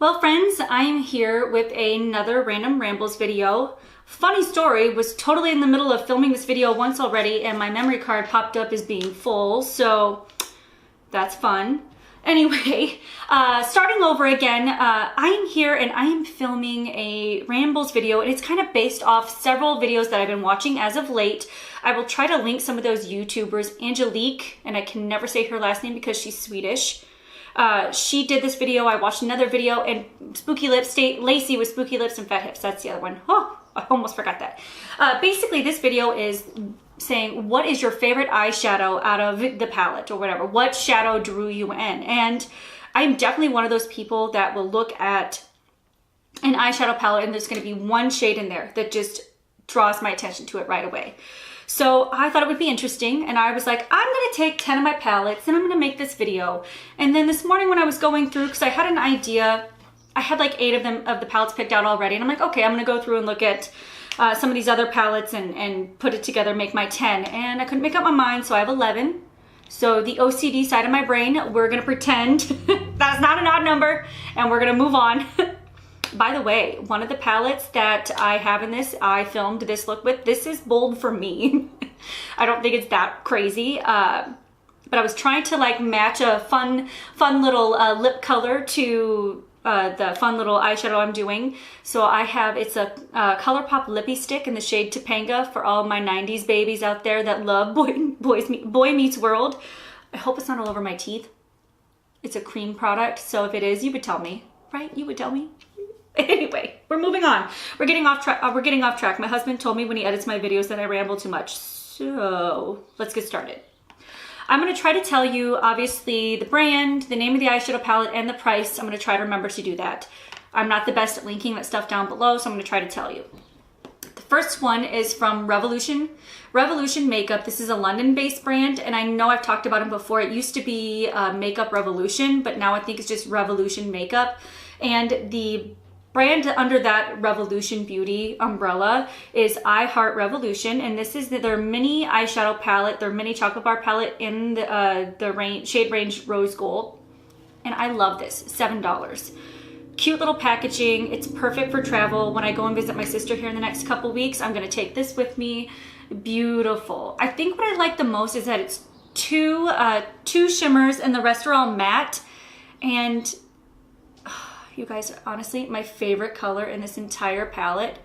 Well, friends, I am here with another random rambles video. Funny story, was totally in the middle of filming this video once already and my memory card popped up as being full, so that's fun. Anyway, starting over again, I am here and I am filming a rambles video, and it's kind of based off several videos that I've been watching as of late. I will try to link some of those YouTubers. Angelique, and I can never say her last name because she's Swedish. She did this video. I watched another video, and Spooky Lips, Lacey with Spooky Lips and Fat Hips. That's the other one. Oh, I almost forgot that. Basically, this video is saying, what is your favorite eyeshadow out of the palette or whatever? What shadow drew you in? And I'm definitely one of those people that will look at an eyeshadow palette and there's going to be one shade in there that just draws my attention to it right away. So I thought it would be interesting, and I was like, I'm gonna take 10 of my palettes and I'm gonna make this video. And then this morning when I was going through, because I had an idea, I had like 8 of them, of the palettes picked out already, and I'm like, okay, I'm gonna go through and look at some of these other palettes and put it together, make my 10. And I couldn't make up my mind, so I have 11. So the OCD side of my brain, we're gonna pretend that's not an odd number, and we're gonna move on. By the way, one of the palettes that I have in this, I filmed this look with. This is bold for me. I don't think it's that crazy, but I was trying to like match a fun little lip color to the fun little eyeshadow I'm doing. So I have, it's a ColourPop Lippy Stick in the shade Topanga for all my 90s babies out there that love Boy Meets World. I hope it's not all over my teeth. It's a cream product, so if it is, you would tell me, right? You would tell me. Anyway, we're moving on. We're getting off track. My husband told me when he edits my videos that I ramble too much. So let's get started. I'm going to try to tell you, obviously, the brand, the name of the eyeshadow palette, and the price. I'm going to try to remember to do that. I'm not the best at linking that stuff down below, so I'm going to try to tell you. The first one is from Revolution Makeup. This is a London-based brand, and I know I've talked about them before. It used to be Makeup Revolution, but now I think it's just Revolution Makeup. And the brand under that Revolution Beauty umbrella is I Heart Revolution, and this is their mini eyeshadow palette, their mini chocolate bar palette in the shade range Rose Gold. And I love this, $7. Cute little packaging. It's perfect for travel. When I go and visit my sister here in the next couple weeks, I'm gonna take this with me. Beautiful. I think what I like the most is that it's two shimmers and the rest are all matte. And you guys, honestly, my favorite color in this entire palette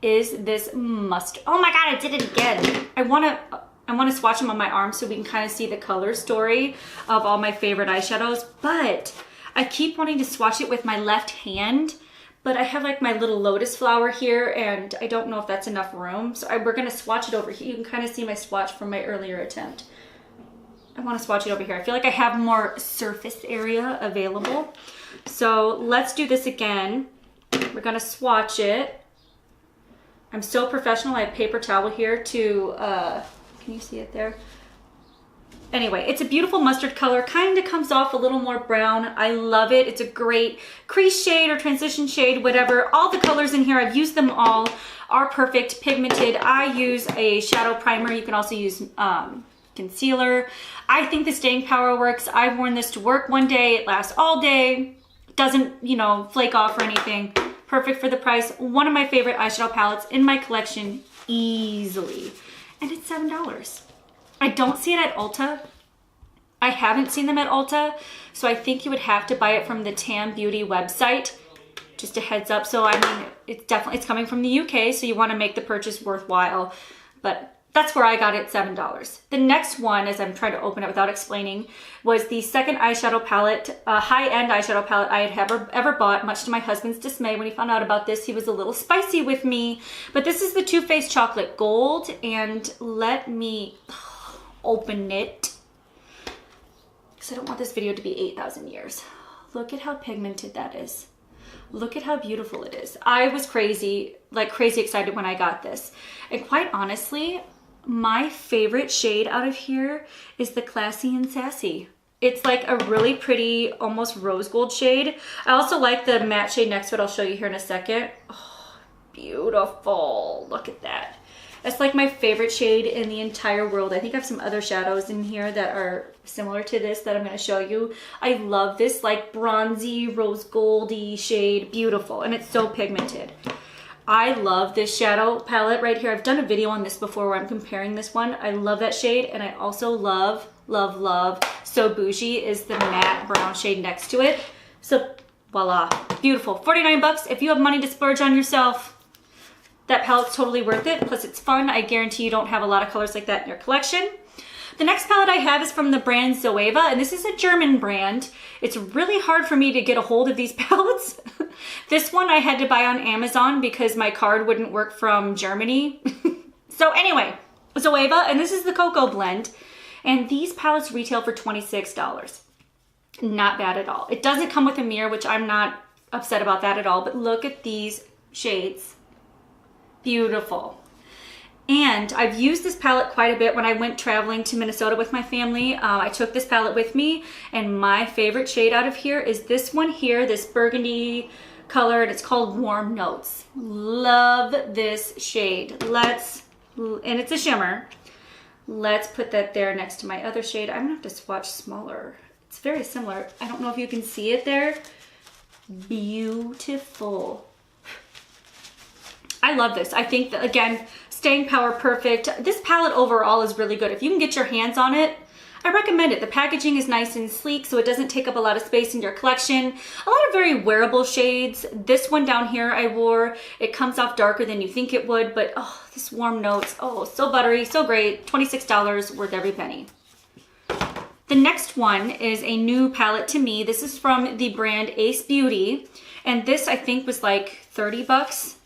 is this mustard. Oh my God, I did it again. I want to swatch them on my arm so we can kind of see the color story of all my favorite eyeshadows, but I keep wanting to swatch it with my left hand, but I have like my little lotus flower here and I don't know if that's enough room. So we're going to swatch it over here. You can kind of see my swatch from my earlier attempt. I want to swatch it over here. I feel like I have more surface area available. So let's do this again. We're gonna swatch it. I'm so professional. I have paper towel here to, can you see it there? Anyway, it's a beautiful mustard color. Kind of comes off a little more brown. I love it. It's a great crease shade or transition shade, whatever. All the colors in here, I've used them all, are perfect, pigmented. I use a shadow primer. You can also use concealer. I think the staying power works. I've worn this to work one day. It lasts all day. Doesn't, you know, flake off or anything. Perfect for the price. One of my favorite eyeshadow palettes in my collection, easily. And it's $7. I don't see it at Ulta. I haven't seen them at Ulta, so I think you would have to buy it from the Tam Beauty website. Just a heads up. So I mean, it's coming from the UK, so you want to make the purchase worthwhile. But that's where I got it, $7. The next one, as I'm trying to open it without explaining, was the second eyeshadow palette, high-end eyeshadow palette I had ever bought, much to my husband's dismay. When he found out about this, he was a little spicy with me. But this is the Too Faced Chocolate Gold, and let me open it, because I don't want this video to be 8,000 years. Look at how pigmented that is. Look at how beautiful it is. I was crazy, like crazy excited when I got this. And quite honestly, my favorite shade out of here is the Classy and Sassy. It's like a really pretty, almost rose gold shade. I also like the matte shade next to it. I'll show you here in a second. Oh, beautiful. Look at that. It's like my favorite shade in the entire world. I think I have some other shadows in here that are similar to this that I'm going to show you. I love this like bronzy, rose goldy shade. Beautiful. And it's so pigmented. I love this shadow palette right here. I've done a video on this before where I'm comparing this one. I love that shade. And I also love, love, love So Bougie is the matte brown shade next to it. So voila, beautiful. 49 bucks. If you have money to splurge on yourself, that palette's totally worth it. Plus it's fun. I guarantee you don't have a lot of colors like that in your collection. The next palette I have is from the brand Zoeva, and this is a German brand. It's really hard for me to get a hold of these palettes. This one I had to buy on Amazon because my card wouldn't work from Germany. So anyway, Zoeva, and this is the Cocoa Blend. And these palettes retail for $26. Not bad at all. It doesn't come with a mirror, which I'm not upset about that at all, but look at these shades. Beautiful. And I've used this palette quite a bit when I went traveling to Minnesota with my family. I took this palette with me, and my favorite shade out of here is this one here, this burgundy color, and it's called Warm Notes. Love this shade. And it's a shimmer. Let's put that there next to my other shade. I'm gonna have to swatch smaller. It's very similar. I don't know if you can see it there. Beautiful. I love this. I think that, again, staying power perfect. This palette overall is really good. If you can get your hands on it, I recommend it. The packaging is nice and sleek, so it doesn't take up a lot of space in your collection. A lot of very wearable shades. This one down here I wore. It comes off darker than you think it would, but oh, this Warm Notes, oh, so buttery, so great. $26, worth every penny. The next one is a new palette to me. This is from the brand Ace Beauty, and this I think was like 30 bucks.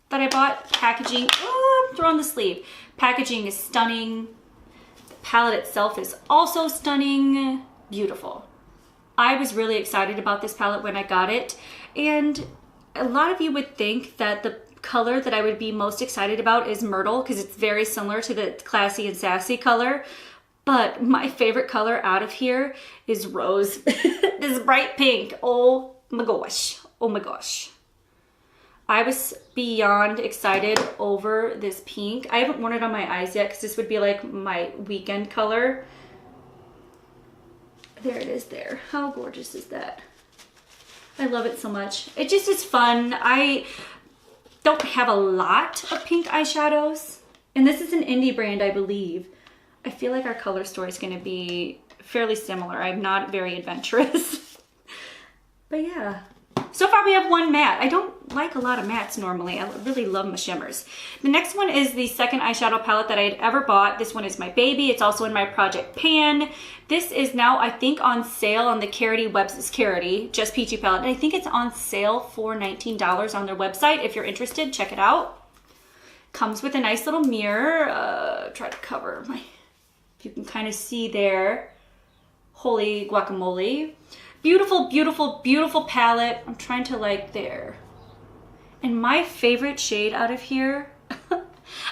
That I bought. Packaging, oh, I'm throwing the sleeve. Packaging is stunning. The palette itself is also stunning. Beautiful. I was really excited about this palette when I got it. And a lot of you would think that the color that I would be most excited about is Myrtle because it's very similar to the Classy and Sassy color. But my favorite color out of here is Rose. This bright pink. Oh my gosh. Oh my gosh. I was beyond excited over this pink. I haven't worn it on my eyes yet because this would be like my weekend color. There it is there. How gorgeous is that? I love it so much. It just is fun. I don't have a lot of pink eyeshadows. And this is an indie brand, I believe. I feel like our color story is going to be fairly similar. I'm not very adventurous. But yeah. So far we have one matte. I don't like a lot of mattes normally. I really love my shimmers. The next one is the second eyeshadow palette that I had ever bought. This one is my baby. It's also in my Project Pan. This is now, I think, on sale on the Carity Just Peachy palette. And I think it's on sale for $19 on their website. If you're interested, check it out. Comes with a nice little mirror. Try to cover my, if you can kind of see there. Holy guacamole. Beautiful, beautiful, beautiful palette. I'm trying to like there. And my favorite shade out of here,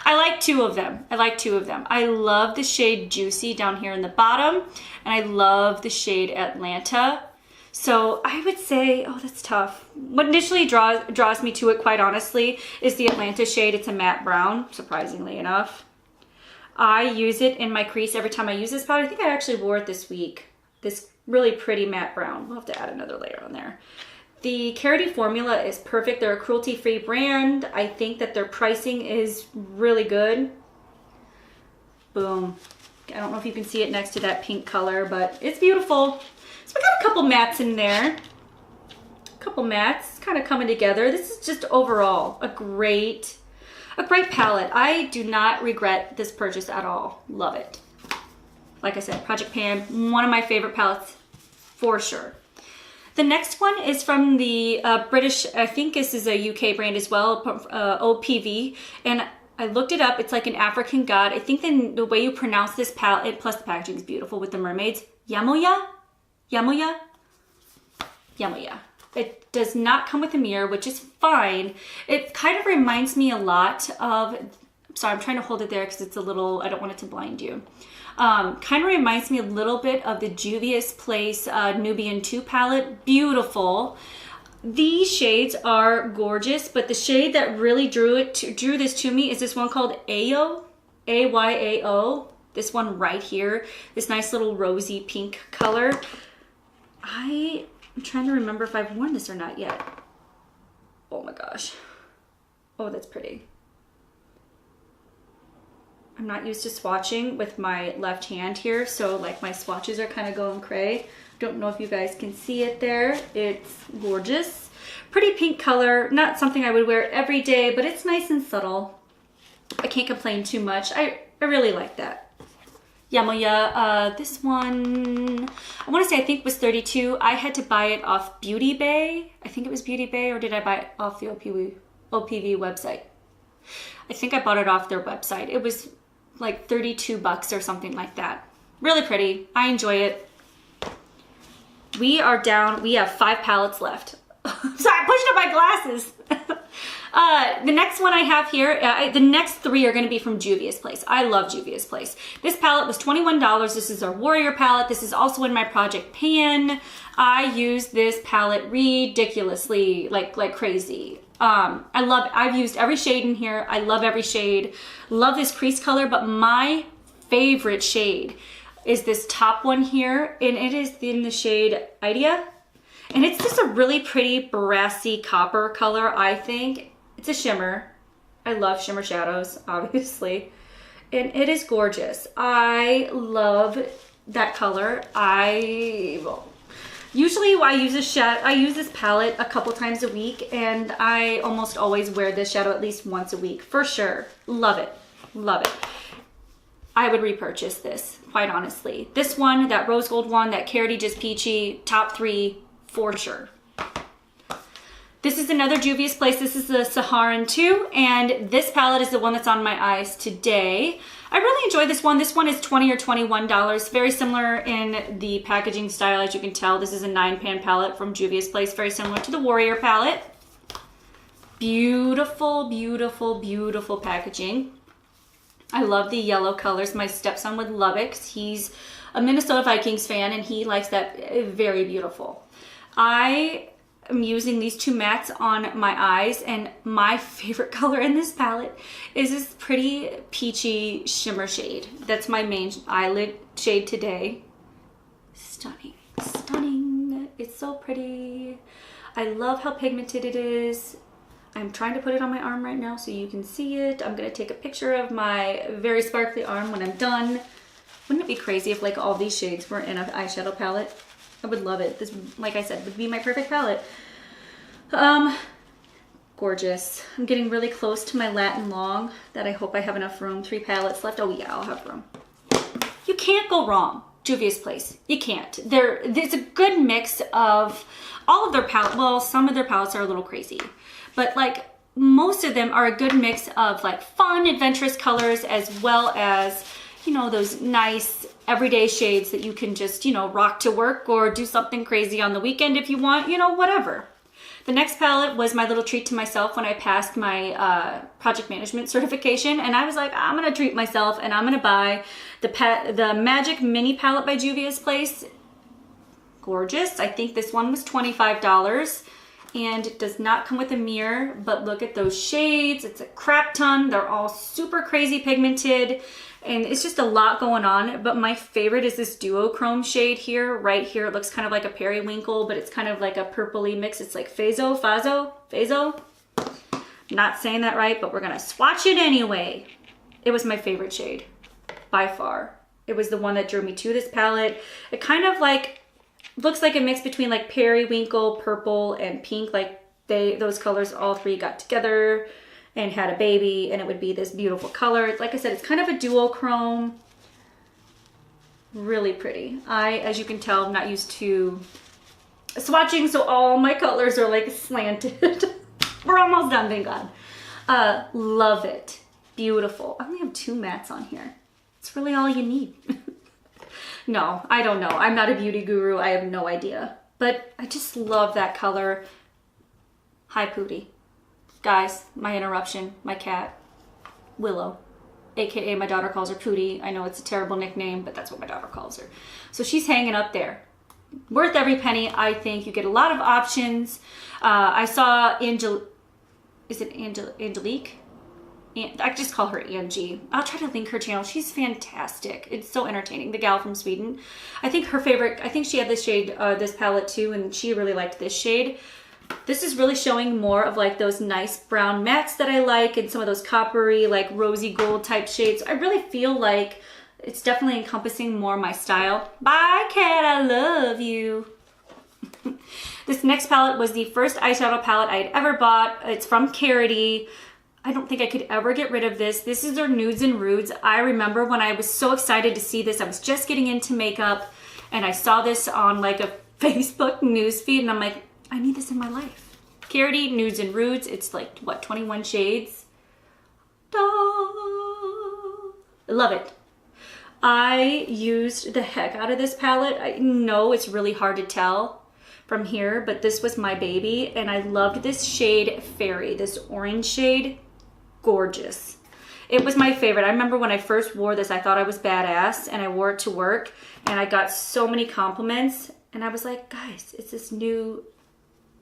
I like two of them. I love the shade Juicy down here in the bottom, and I love the shade Atlanta. So I would say, oh, that's tough. What initially draws me to it, quite honestly, is the Atlanta shade. It's a matte brown, surprisingly enough. I use it in my crease every time I use this powder. I think I actually wore it this week. This really pretty matte brown. We'll have to add another layer on there. The Carity formula is perfect. They're a cruelty-free brand. I think that their pricing is really good. Boom. I don't know if you can see it next to that pink color, but it's beautiful. So we got a couple mattes in there. A couple mattes kind of coming together. This is just overall a great palette. I do not regret this purchase at all. Love it. Like I said, Project Pan, one of my favorite palettes for sure. The next one is from the British, I think this is a UK brand as well, OPV. And I looked it up. It's like an African god. I think the way you pronounce this palette, plus the packaging is beautiful with the mermaids. Yamoya? Yamoya? Yamoya. It does not come with a mirror, which is fine. It kind of reminds me a lot of, sorry, I'm trying to hold it there because it's a little, I don't want it to blind you. Kind of reminds me a little bit of the Juvia's Place Nubian 2 palette. Beautiful. These shades are gorgeous, but the shade that really drew this to me is this one called Ayo, A-Y-A-O. This one right here, this nice little rosy pink color. I'm trying to remember if I've worn this or not yet. Oh my gosh. Oh, that's pretty. I'm not used to swatching with my left hand here, so like my swatches are kind of going cray. Don't know if you guys can see it there. It's gorgeous. Pretty pink color, not something I would wear every day, but it's nice and subtle. I can't complain too much. I really like that. Yamoya, this one, I want to say I think was 32. I had to buy it off Beauty Bay. I think it was Beauty Bay, or did I buy it off the OPV website? I think I bought it off their website. It was like 32 bucks or something like that. Really pretty. I enjoy it. We are down. We have 5 palettes left. So I pushed up my glasses. The next one I have here, the next 3 are going to be from Juvia's Place. I love Juvia's Place. This palette was $21. This is our Warrior palette. This is also in my project pan. I use this palette ridiculously, like crazy. I've used every shade in here. I love every shade. Love this crease color, but my favorite shade is this top one here, and it is in the shade Idea. And it's just a really pretty brassy copper color, I think. It's a shimmer. I love shimmer shadows, obviously. And it is gorgeous. I love that color. Usually I use this palette a couple times a week, and I almost always wear this shadow at least once a week, for sure. Love it. Love it. I would repurchase this, quite honestly. This one, that rose gold one, that Carroty Just Peachy, top 3 for sure. This is another Juvia's Place. This is the Saharan 2, and this palette is the one that's on my eyes today. I really enjoy this one. This one is $20 or $21. Very similar in the packaging style, as you can tell. This is a 9-pan palette from Juvia's Place, very similar to the Warrior palette. Beautiful, beautiful, beautiful packaging. I love the yellow colors. My stepson would love it because he's a Minnesota Vikings fan and he likes that. Very beautiful. I am using these 2 mattes on my eyes, and my favorite color in this palette is this pretty peachy shimmer shade. That's my main eyelid shade today. Stunning, stunning. It's so pretty. I love how pigmented it is. I'm trying to put it on my arm right now so you can see it. I'm gonna take a picture of my very sparkly arm when I'm done. Wouldn't it be crazy if like all these shades were in an eyeshadow palette? I would love it. This, like I said, would be my perfect palette. Gorgeous. I'm getting really close to my Latin Long that I hope I have enough room. 3 palettes left. Oh yeah, I'll have room. You can't go wrong. Juvia's Place. You can't. There's a good mix of all of their palettes. Well, some of their palettes are a little crazy, but like most of them are a good mix of like fun, adventurous colors, as well as, you know, those nice everyday shades that you can just, you know, rock to work or do something crazy on the weekend if you want, you know, whatever. The next palette was my little treat to myself when I passed my project management certification, and I was like, I'm gonna treat myself and I'm gonna buy the Magic Mini palette by Juvia's Place. Gorgeous. I think this one was $25, and it does not come with a mirror, but look at those shades. It's a crap ton. They're all super crazy pigmented, and it's just a lot going on. But my favorite is this duochrome shade here, right here. It looks kind of like a periwinkle, but it's kind of like a purpley mix. It's like Fazo. Not saying that right, but we're gonna swatch it anyway. It was my favorite shade by far. It was the one that drew me to this palette. It kind of like looks like a mix between like periwinkle, purple, and pink. Like those colors all 3 got together and had a baby, and it would be this beautiful color. Like I said, it's kind of a duochrome. Really pretty. As you can tell, I'm not used to swatching, so all my colors are like slanted. We're almost done, thank God. Love it. Beautiful. I only have 2 mattes on here. It's really all you need. No, I don't know. I'm not a beauty guru. I have no idea. But I just love that color. Hi, Pootie. Guys, my interruption, my cat, Willow, aka my daughter calls her Pootie. I know it's a terrible nickname, but that's what my daughter calls her. So she's hanging up there. Worth every penny, I think. You get a lot of options. I saw Angelique? I just call her Angie. I'll try to link her channel. She's fantastic. It's so entertaining. The gal from Sweden. I think her favorite, I think she had this shade, this palette too, and she really liked this shade. This is really showing more of like those nice brown mattes that I like and some of those coppery, like rosy gold type shades. I really feel like it's definitely encompassing more my style. Bye, cat. I love you. This next palette was the first eyeshadow palette I had ever bought. It's from Carity. I don't think I could ever get rid of this. This is their Nudes and Rudes. I remember when I was so excited to see this. I was just getting into makeup and I saw this on like a Facebook newsfeed and I'm like, I need this in my life. Carity Nudes and Rudes. It's like, what, 21 shades? I love it. I used the heck out of this palette. I know it's really hard to tell from here, but this was my baby and I loved this shade Fairy, this orange shade. Gorgeous. It was my favorite. I remember when I first wore this, I thought I was badass and I wore it to work and I got so many compliments and I was like, guys, it's this new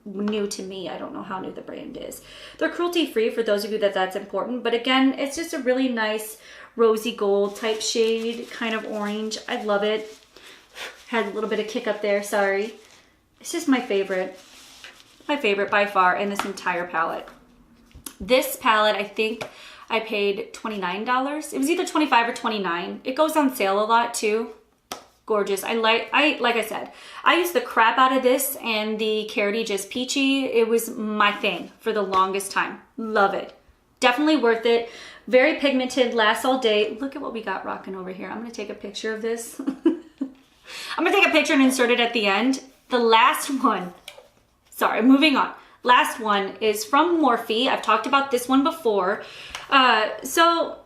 to me. I don't know how new the brand is. They're cruelty free for those of you that's important, but again, it's just a really nice rosy gold type shade, kind of orange. I love it. Had a little bit of kick up there, sorry. It's just my favorite by far in this entire palette. This palette, I think I paid $29. It was either $25 or $29. It goes on sale a lot too. Gorgeous. Like I said, I used the crap out of this and the Carity Just Peachy. It was my thing for the longest time. Love it. Definitely worth it. Very pigmented, lasts all day. Look at what we got rocking over here. I'm gonna take a picture of this. I'm gonna take a picture and insert it at the end. The last one, sorry, moving on. Last one is from Morphe. I've talked about this one before. So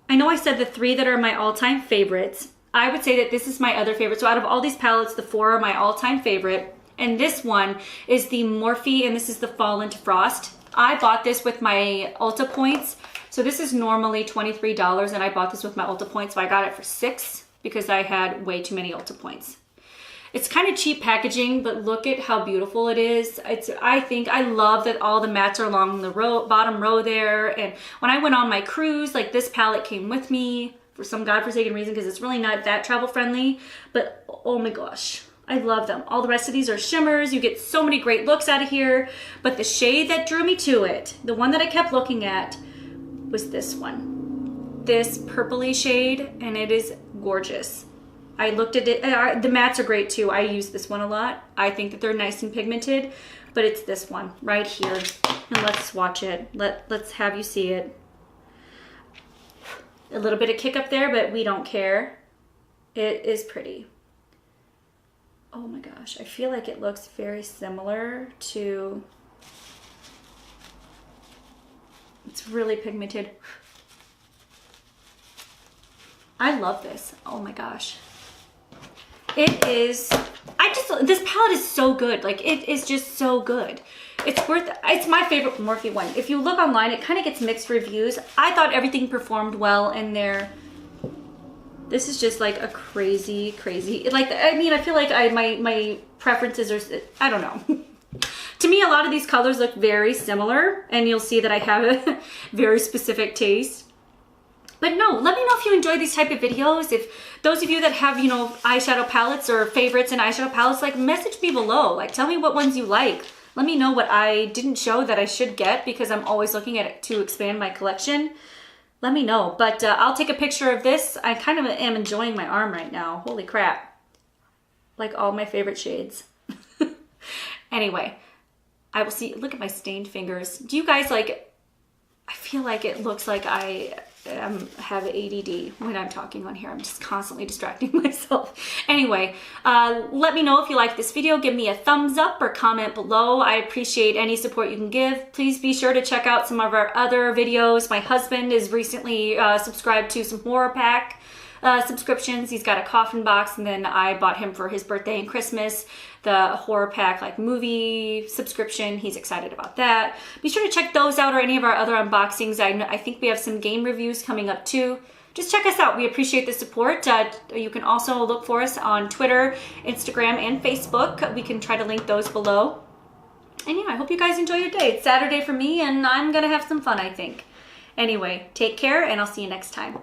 I know I said the 3 that are my all-time favorites. I would say that this is my other favorite. So out of all these palettes, the 4 are my all-time favorite. And this one is the Morphe, and this is the Fall into Frost. I bought this with my Ulta points. So this is normally $23, and I bought this with my Ulta points. So I got it for $6 because I had way too many Ulta points. It's kind of cheap packaging, but look at how beautiful it is. I love that all the mattes are along the bottom row there. And when I went on my cruise, like this palette came with me for some godforsaken reason because it's really not that travel friendly. But oh my gosh, I love them. All the rest of these are shimmers. You get so many great looks out of here. But the shade that drew me to it, the one that I kept looking at, was this one. This purpley shade, and it is gorgeous. I looked at it, the mattes are great too. I use this one a lot. I think that they're nice and pigmented, but it's this one right here. And let's swatch it. Let's have you see it. A little bit of kick up there, but we don't care. It is pretty. Oh my gosh, I feel like it looks very similar to, it's really pigmented. I love this. Oh my gosh. It is, this palette is so good. Like, it is just so good. It's my favorite Morphe one. If you look online, it kind of gets mixed reviews. I thought everything performed well in there. This is just like a crazy, like, I mean, I feel like my preferences are, I don't know. To me, a lot of these colors look very similar, and you'll see that I have a very specific taste. But no, let me know if you enjoy these type of videos. If those of you that have, you know, eyeshadow palettes or favorites in eyeshadow palettes, like, message me below. Like, tell me what ones you like. Let me know what I didn't show that I should get, because I'm always looking at it to expand my collection. Let me know. But I'll take a picture of this. I kind of am enjoying my arm right now. Holy crap. Like all my favorite shades. Anyway, I will see. Look at my stained fingers. Do you guys like, I feel like it looks like I have ADD when I'm talking on here. I'm just constantly distracting myself. Anyway, let me know if you like this video. Give me a thumbs up or comment below. I appreciate any support you can give. Please be sure to check out some of our other videos. My husband is recently subscribed to some horror pack subscriptions. He's got a coffin box, and then I bought him for his birthday and Christmas the horror pack like movie subscription. He's excited about that. Be sure to check those out or any of our other unboxings. I think we have some game reviews coming up too. just check us out. We appreciate the support. You can also look for us on Twitter, Instagram, and Facebook. We can try to link those below. And yeah, I hope you guys enjoy your day. It's Saturday for me, and I'm going to have some fun, I think. Anyway, take care, and I'll see you next time.